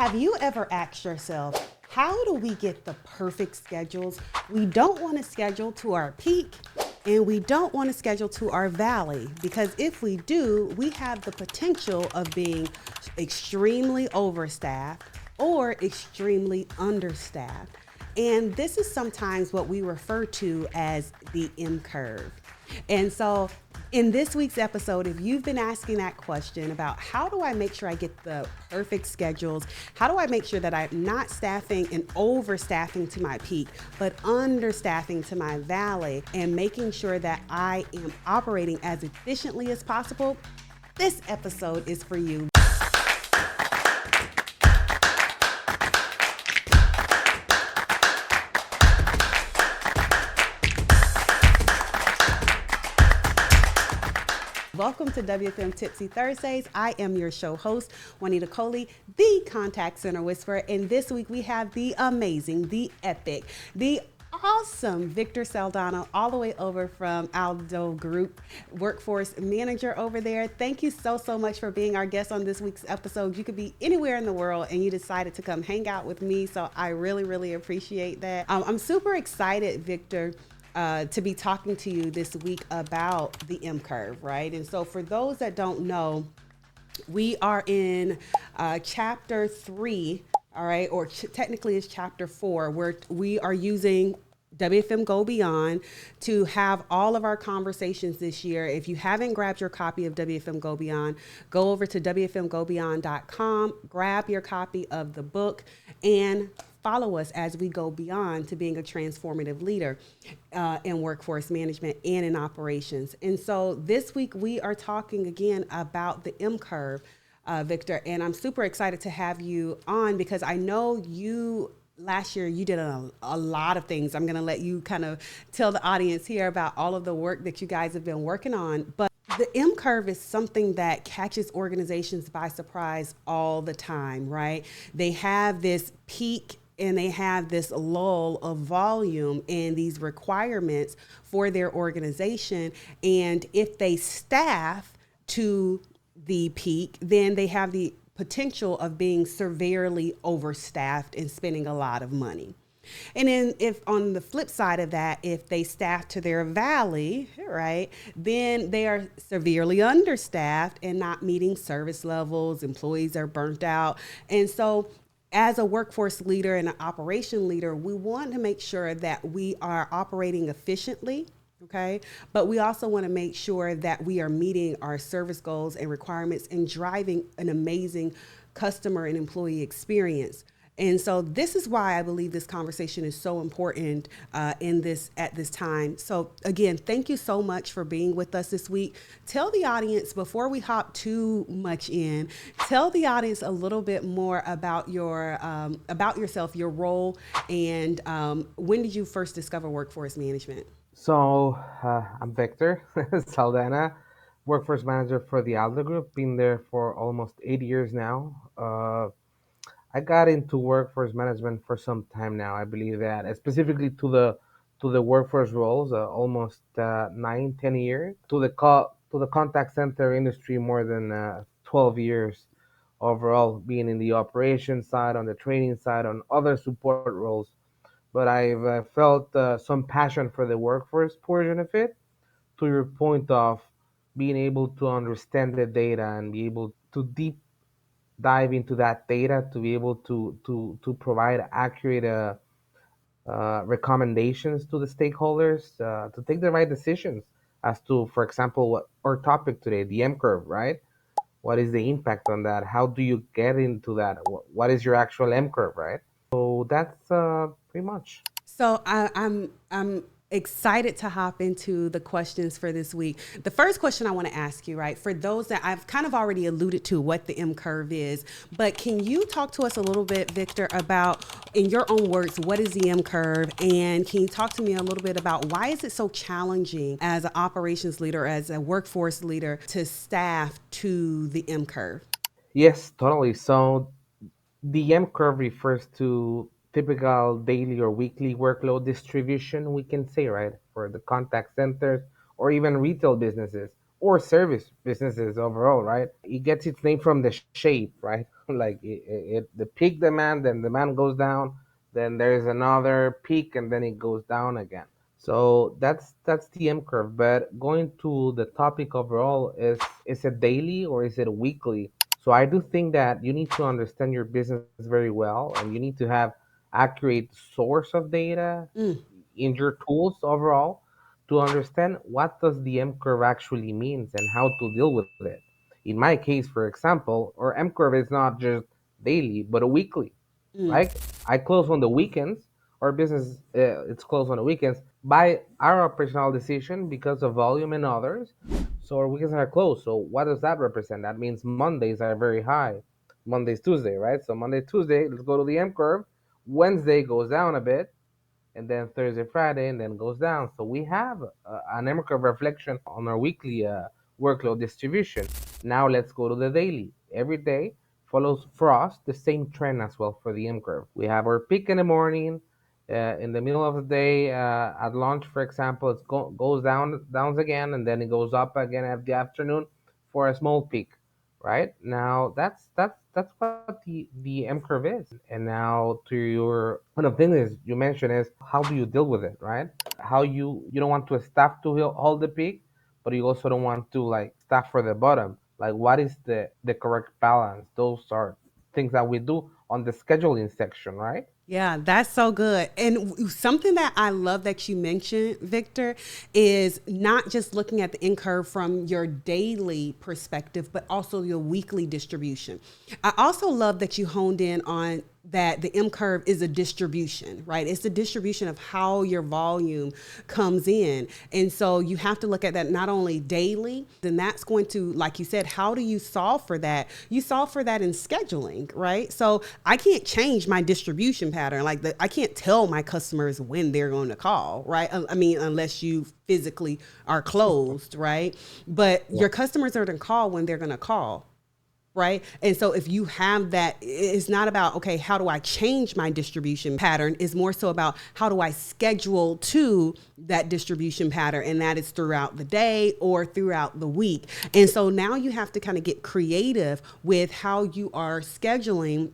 Have you ever asked yourself, how do we get the perfect schedules? We don't want to schedule to our peak and we don't want to schedule to our valley, because if we do, we have the potential of being extremely overstaffed or extremely understaffed. And this is sometimes what we refer to as the M curve. And so, in this week's episode, if you've been asking that question about how do I make sure I get the perfect schedules, how do I make sure that I'm not staffing and overstaffing to my peak, but understaffing to my valley, and making sure that I am operating as efficiently as possible, this episode is for you. Welcome to WFM Tipsy Thursdays. I am your show host, Juanita Coley, the Contact Center Whisperer. And this week we have the amazing, the epic, the awesome Victor Saldana, all the way over from Aldo Group, workforce manager over there. Thank you so much for being our guest on this week's episode. You could be anywhere in the world and you decided to come hang out with me. So I really appreciate that. I'm super excited, Victor, to be talking to you this week about the M curve, right? And so for those that don't know, we are in chapter 3, all right, or technically it's chapter 4, where we are using WFM Go Beyond to have all of our conversations this year. If you haven't grabbed your copy of WFM Go Beyond, go over to WFMGoBeyond.com, grab your copy of the book, and follow us as we go beyond to being a transformative leader in workforce management and in operations. And so this week we are talking again about the M curve, Victor, and I'm super excited to have you on because I know you last year you did a lot of things. I'm going to let you kind of tell the audience here about all of the work that you guys have been working on. But the M curve is something that catches organizations by surprise all the time, right? They have this peak and they have this lull of volume and these requirements for their organization. And if they staff to the peak, then they have the potential of being severely overstaffed and spending a lot of money. And then if on the flip side of that, if they staff to their valley, right, then they are severely understaffed and not meeting service levels, employees are burnt out. And so as a workforce leader and an operation leader, we want to make sure that we are operating efficiently, okay? But we also want to make sure that we are meeting our service goals and requirements and driving an amazing customer and employee experience. And so this is why I believe this conversation is so important at this time. So again, thank you so much for being with us this week. Tell the audience, before we hop too much in, tell the audience a little bit more about about yourself, your role, and when did you first discover workforce management? So I'm Victor Saldana, workforce manager for the Aldo Group. Been there for almost 8 years now. I got into workforce management for some time now. I believe that, specifically to the workforce roles, almost 9, 10 years. To the contact center industry, more than 12 years overall, being in the operations side, on the training side, on other support roles. But I've felt some passion for the workforce portion of it, to your point of being able to understand the data and be able to deep dive into that data, to be able to provide accurate recommendations to the stakeholders, to take the right decisions as to, for example, what our topic today, the M curve, right? What is the impact on that? How do you get into that? What is your actual M curve, right? So that's pretty much. So I'm excited to hop into the questions for this week. The first question I want to ask you, right, for those that I've kind of already alluded to what the M curve is, but can you talk to us a little bit, Victor, about, in your own words, what is the M curve, and can you talk to me a little bit about why is it so challenging as an operations leader, as a workforce leader, to staff to the M curve? Yes, totally. So the M curve refers to typical daily or weekly workload distribution, we can say, right, for the contact centers or even retail businesses or service businesses overall, right? It gets its name from the shape, right? Like the peak demand, then demand goes down, then there's another peak, and then it goes down again. So that's the M curve. But going to the topic overall is it daily or is it weekly? So I do think that you need to understand your business very well, and you need to have accurate source of data Mm, in your tools overall to understand what does the M curve actually means and how to deal with it. In my case, for example, our M curve is not just daily but a weekly. mm. Right? I close on the weekends. Our business it's closed on the weekends by our operational decision because of volume and others. So our weekends are closed. So what does that represent? That means Mondays are very high. Monday's Tuesday, right? So Monday, Tuesday, let's go to the M curve. Wednesday goes down a bit, and then Thursday, Friday, and then goes down. So we have an M curve reflection on our weekly workload distribution. Now let's go to the daily. Every day follows for us the same trend as well for the M curve. We have our peak in the morning. In the middle of the day, at lunch, for example, it goes down again, and then it goes up again at the afternoon for a small peak. Right now, that's what the M curve is. And now to your one of the things you mentioned is how do you deal with it, right? How you don't want to staff to hold the peak, but you also don't want to like staff for the bottom. Like what is the correct balance? Those are things that we do on the scheduling section, right? Yeah, that's so good. And something that I love that you mentioned, Victor, is not just looking at the in curve from your daily perspective, but also your weekly distribution. I also love that you honed in on that the M curve is a distribution, right? It's the distribution of how your volume comes in. And so you have to look at that not only daily, then that's going to, like you said, how do you solve for that? You solve for that in scheduling, right? So I can't change my distribution pattern. I can't tell my customers when they're going to call, right? I mean, unless you physically are closed, right? But your customers are going to call when they're going to call, right? And so if you have that, it's not about, okay, how do I change my distribution pattern? It's more so about how do I schedule to that distribution pattern? And that is throughout the day or throughout the week. And so now you have to kind of get creative with how you are scheduling,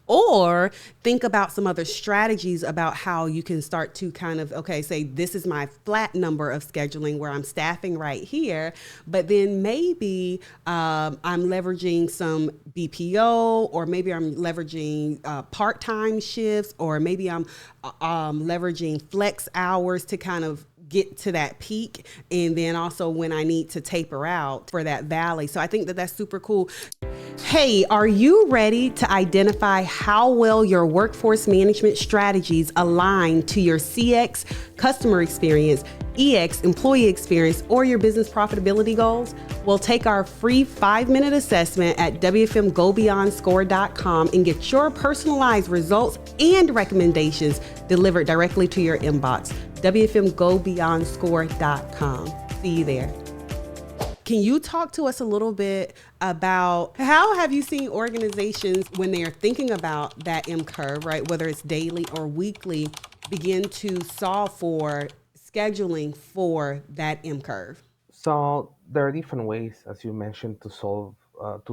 or think about some other strategies about how you can start to kind of, okay, say this is my flat number of scheduling where I'm staffing right here, but then maybe I'm leveraging some BPO, or maybe I'm leveraging part-time shifts, or maybe I'm leveraging flex hours to kind of get to that peak, and then also when I need to taper out for that valley. So I think that that's super cool. Hey, are you ready to identify how well your workforce management strategies align to your CX, customer experience, EX, employee experience, or your business profitability goals? Well, take our free 5-minute assessment at WFMGoBeyondScore.com and get your personalized results and recommendations delivered directly to your inbox. WFMGoBeyondScore.com. See you there. Can you talk to us a little bit about how have you seen organizations when they are thinking about that M curve, right, whether it's daily or weekly, begin to solve for scheduling for that M curve? So there are different ways, as you mentioned, to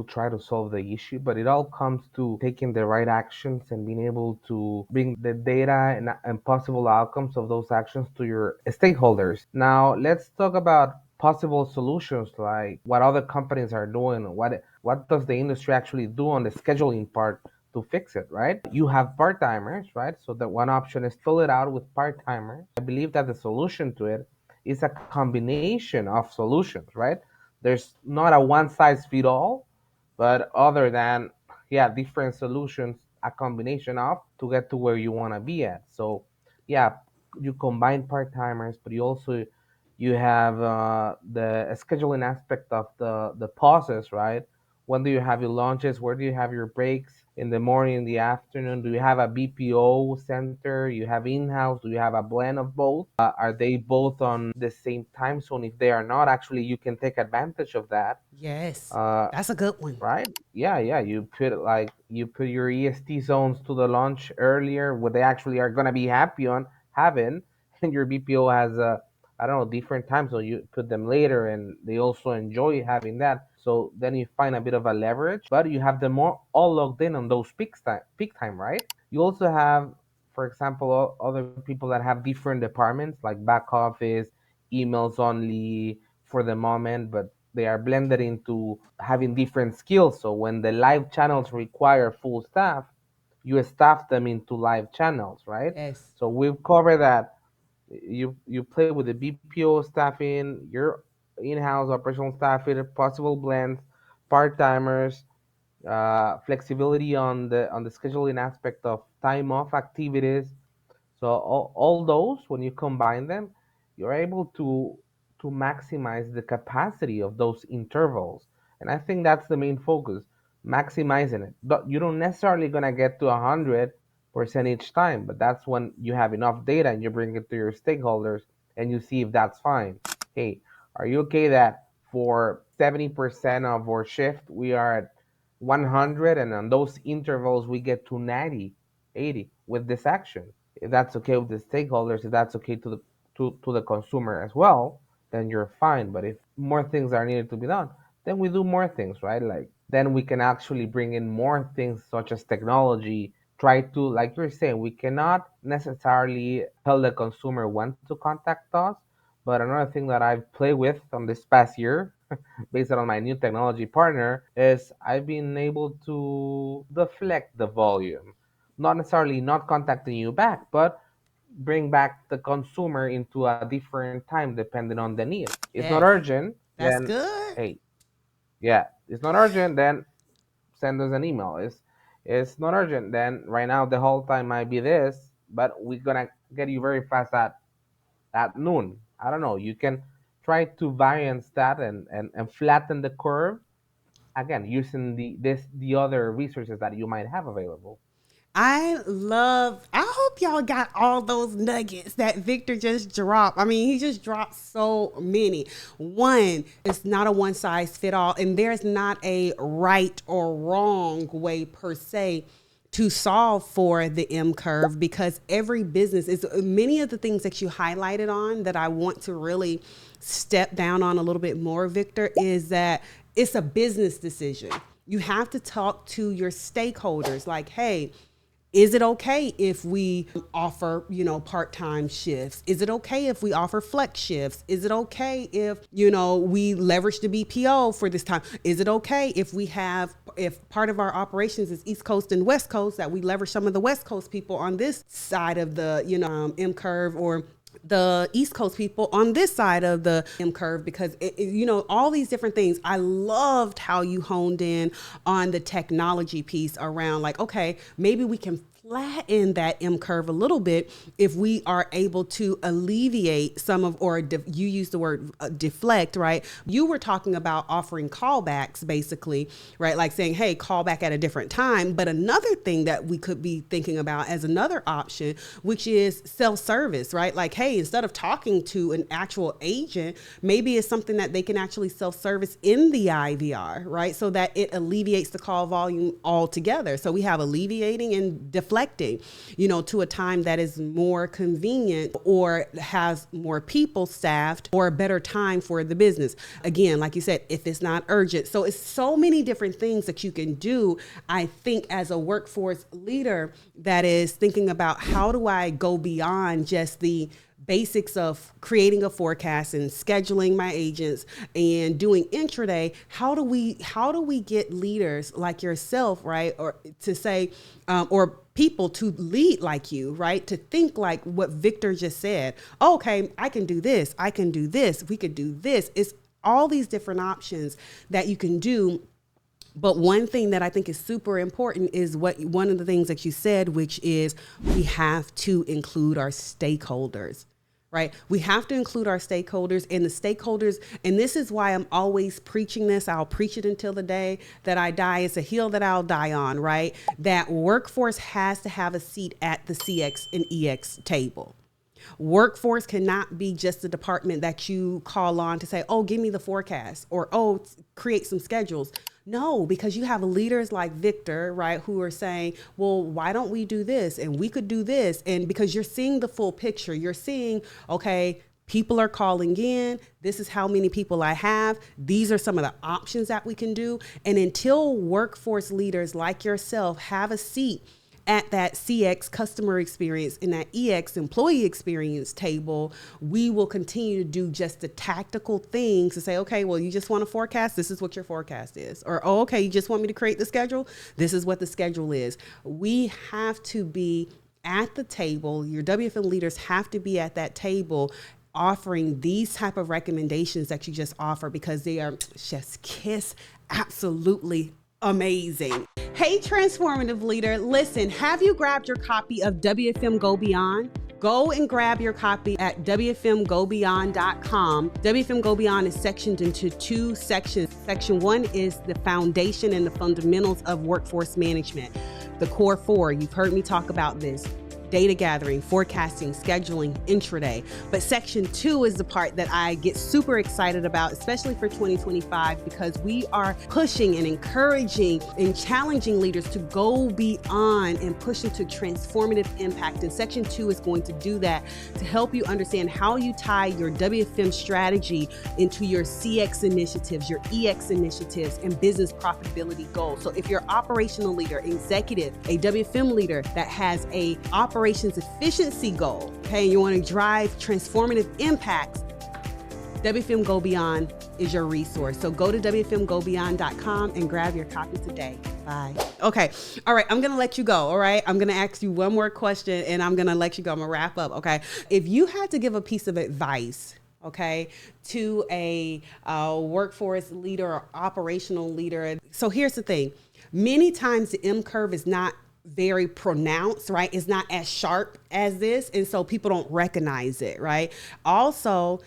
try to solve the issue, but it all comes to taking the right actions and being able to bring the data and possible outcomes of those actions to your stakeholders. Now, let's talk about possible solutions, like what other companies are doing. What does the industry actually do on the scheduling part to fix it, right? You have part timers, right? So the one option is fill it out with part timers. I believe that the solution to it is a combination of solutions, right? There's not a one size fit all, but other than, yeah, different solutions, a combination of to get to where you want to be at. So, yeah, you combine part timers, but you have the scheduling aspect of the pauses, right? When do you have your lunches? Where do you have your breaks? In the morning, in the afternoon? Do you have a BPO center? You have in-house? Do you have a blend of both? Are they both on the same time zone? If they are not, actually, you can take advantage of that. Yes, Uh, that's a good one. right? Yeah, yeah. You put your EST zones to the lunch earlier, what they actually are gonna be happy on having, and your BPO has I don't know, different times, so you put them later and they also enjoy having that. So then you find a bit of a leverage, but you have them all logged in on those peak time, right? You also have, for example, other people that have different departments like back office, emails only for the moment, but they are blended into having different skills. So when the live channels require full staff, you staff them into live channels, right? Yes. So we've covered that. You play with the BPO staffing, your in-house operational staffing, possible blends, part-timers, flexibility on the scheduling aspect of time off activities. So all those, when you combine them, you're able to maximize the capacity of those intervals. And I think that's the main focus, maximizing it. But you don't necessarily gonna get to 100% each time, but that's when you have enough data and you bring it to your stakeholders and you see if that's fine. Hey, are you okay that for 70% of our shift we are at 100, and on those intervals we get to 90, 80 with this action? If that's okay with the stakeholders, if that's okay to the consumer as well, then you're fine. But if more things are needed to be done, then we do more things, right? Like then we can actually bring in more things such as technology. Try to, like you're saying, we cannot necessarily tell the consumer when to contact us. But another thing that I've played with on this past year, based on my new technology partner, is I've been able to deflect the volume, not necessarily not contacting you back, but bring back the consumer into a different time depending on the need. It's not Yes. urgent, That's then good. hey, yeah, it's not urgent, then send us an email. It's not urgent, then right now the whole time might be this, but we're gonna get you very fast at noon. I don't know. You can try to variance that and flatten the curve again using the other resources that you might have available. I hope y'all got all those nuggets that Victor just dropped. I mean, he just dropped so many. One, it's not a one size fit all, and there's not a right or wrong way per se to solve for the M curve, because every business is many of the things that you highlighted on that I want to really step down on a little bit more, Victor, is that it's a business decision. You have to talk to your stakeholders like, hey, is it okay if we offer, part-time shifts? Is it okay if we offer flex shifts? Is it okay if, we leverage the BPO for this time? Is it okay if part of our operations is East Coast and West Coast, that we leverage some of the West Coast people on this side of the, M curve, or the East Coast people on this side of the M curve, because all these different things. I loved how you honed in on the technology piece around, like, okay, maybe we can flatten that M curve a little bit if we are able to alleviate some of, or you use the word deflect, right? You were talking about offering callbacks, basically, right? Like saying, hey, call back at a different time. But another thing that we could be thinking about as another option, which is self-service, right? Like, hey, instead of talking to an actual agent, maybe it's something that they can actually self-service in the IVR, right? So that it alleviates the call volume altogether. So we have alleviating and deflecting, to a time that is more convenient or has more people staffed, or a better time for the business. Again, like you said, if it's not urgent. So it's so many different things that you can do, I think, as a workforce leader that is thinking about, how do I go beyond just the basics of creating a forecast and scheduling my agents and doing intraday. How do we get leaders like yourself, right, or to say, or people to lead like you, right, to think like what Victor just said? Oh, okay, I can do this, I can do this, we could do this. It's all these different options that you can do. But one thing that I think is super important is one of the things that you said, which is we have to include our stakeholders, right? We have to include our stakeholders, and the stakeholders, and this is why I'm always preaching this. I'll preach it until the day that I die. It's a hill that I'll die on, right? That workforce has to have a seat at the CX and EX table. Workforce cannot be just a department that you call on to say, oh, give me the forecast, or, oh, create some schedules. No, because you have leaders like Victor, right, who are saying, well, why don't we do this? And we could do this. And because you're seeing the full picture, you're seeing, okay, People are calling in. This is how many people I have. These are some of the options that we can do. And until workforce leaders like yourself have a seat at that CX customer experience and that EX employee experience table, we will continue to do just the tactical things to say, okay, well, you just want to forecast. This is what your forecast is. Or, oh, okay, you just want me to create the schedule. This is what the schedule is. We have to be at the table. Your WFM leaders have to be at that table offering these type of recommendations that you just offer, because they are just absolutely amazing. Hey, transformative leader, listen, have you grabbed your copy of WFM Go Beyond? Go and grab your copy at WFMGoBeyond.com. WFM Go Beyond is sectioned into 2 sections. Section 1 is the foundation and the fundamentals of workforce management. The core 4, you've heard me talk about this: data gathering, forecasting, scheduling, intraday. But section 2 is the part that I get super excited about, especially for 2025, because we are pushing and encouraging and challenging leaders to go beyond and push into transformative impact. And section 2 is going to do that to help you understand how you tie your WFM strategy into your CX initiatives, your EX initiatives, and business profitability goals. So if you're an operational leader, executive, a WFM leader that has a operations efficiency goal, okay, and you want to drive transformative impacts, WFM Go Beyond is your resource. So go to WFMGoBeyond.com and grab your copy today. Bye. Okay. All right. I'm going to let you go. All right. I'm going to ask you one more question and I'm going to let you go. I'm going to wrap up. Okay. If you had to give a piece of advice, okay, to a workforce leader or operational leader. So here's the thing. Many times the M curve is not very pronounced, right? It's not as sharp as this. And so people don't recognize it, right? Also,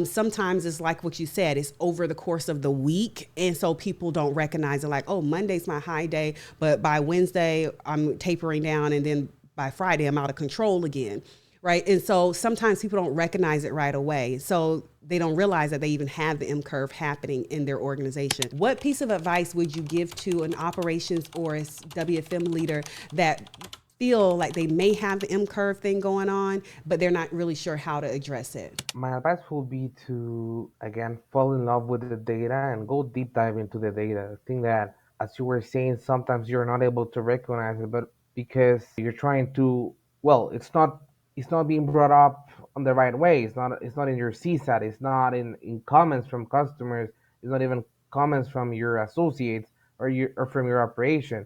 sometimes it's like what you said, it's over the course of the week. And so people don't recognize it, like, oh, Monday's my high day, but by Wednesday I'm tapering down. And then by Friday I'm out of control again. Right. And so sometimes people don't recognize it right away. So they don't realize that they even have the M curve happening in their organization. What piece of advice would you give to an operations or a WFM leader that feel like they may have the M curve thing going on, but they're not really sure how to address it? My advice would be to, again, fall in love with the data and go deep dive into the data. I think that, as you were saying, sometimes you're not able to recognize it, but because you're trying to, well, it's not being brought up on the right way. It's not in your CSAT. It's not in comments from customers. It's not even comments from your associates or from your operation.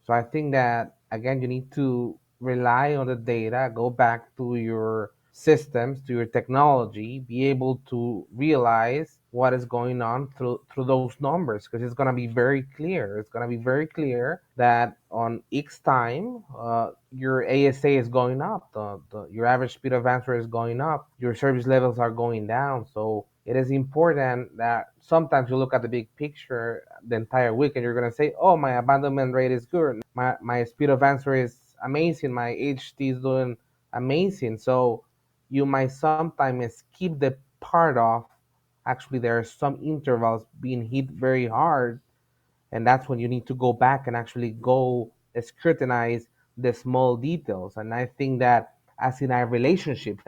So I think that, again, you need to rely on the data, go back to your systems, to your technology, be able to realize what is going on through those numbers, because it's going to be very clear. It's going to be very clear that on X time, your ASA is going up, your average speed of answer is going up, your service levels are going down. So it is important that sometimes you look at the big picture the entire week and you're going to say, oh, my abandonment rate is good. My speed of answer is amazing. My HT is doing amazing. So you might sometimes skip the part of, actually, there are some intervals being hit very hard, and that's when you need to go back and actually go scrutinize the small details. And I think that, as in our relationship,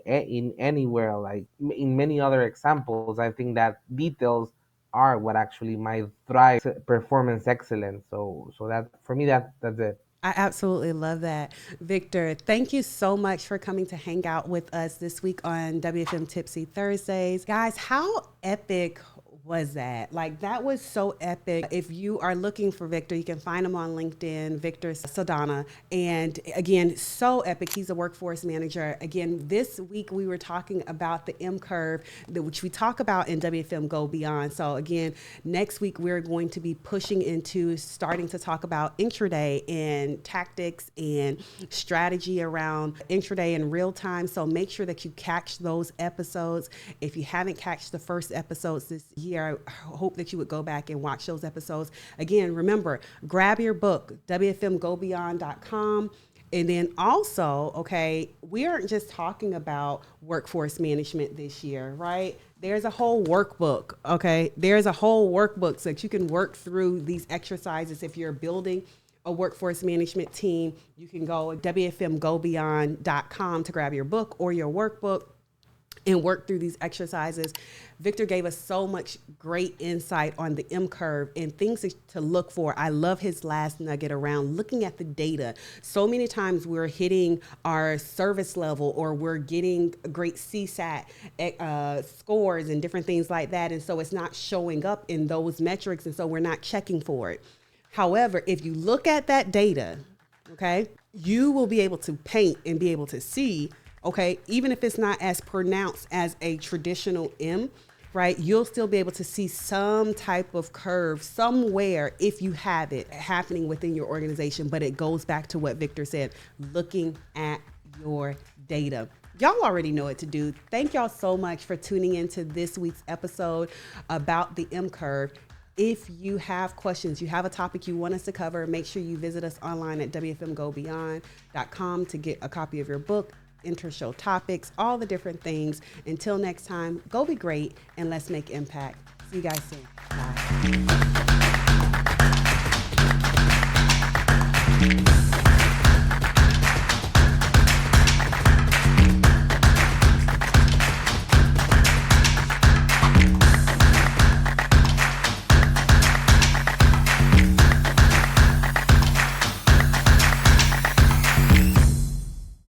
in anywhere, like in many other examples, I think that details are what actually might drive performance excellence. So that, for me, that's it. I absolutely love that. Victor, thank you so much for coming to hang out with us this week on WFM Tipsy Thursdays. Guys, how epic was that? Like, that was so epic. If you are looking for Victor, you can find him on LinkedIn, Victor Saldana. And again, so epic. He's a workforce manager. Again, this week we were talking about the M curve, which we talk about in WFM Go Beyond. So again, next week we're going to be pushing into starting to talk about intraday and tactics and strategy around intraday in real time. So make sure that you catch those episodes. If you haven't catched the first episodes this year, I hope that you would go back and watch those episodes. Again, remember, grab your book, WFMGoBeyond.com. And then also, okay, we aren't just talking about workforce management this year, right? There's a whole workbook, okay? There's a whole workbook so that you can work through these exercises. If you're building a workforce management team, you can go at WFMGoBeyond.com to grab your book or your workbook. and work through these exercises. Victor gave us so much great insight on the M curve and things to look for. I love his last nugget around looking at the data. So many times we're hitting our service level or we're getting great CSAT scores and different things like that. And so it's not showing up in those metrics. And so we're not checking for it. However, if you look at that data, okay, you will be able to paint and be able to see, okay, even if it's not as pronounced as a traditional M, right, you'll still be able to see some type of curve somewhere if you have it happening within your organization. But it goes back to what Victor said, looking at your data. Y'all already know what to do. Thank y'all so much for tuning into this week's episode about the M curve. If you have questions, you have a topic you want us to cover, make sure you visit us online at wfmgobeyond.com to get a copy of your book, enter show topics, all the different things. Until next time, go be great and let's make impact. See you guys soon. Bye.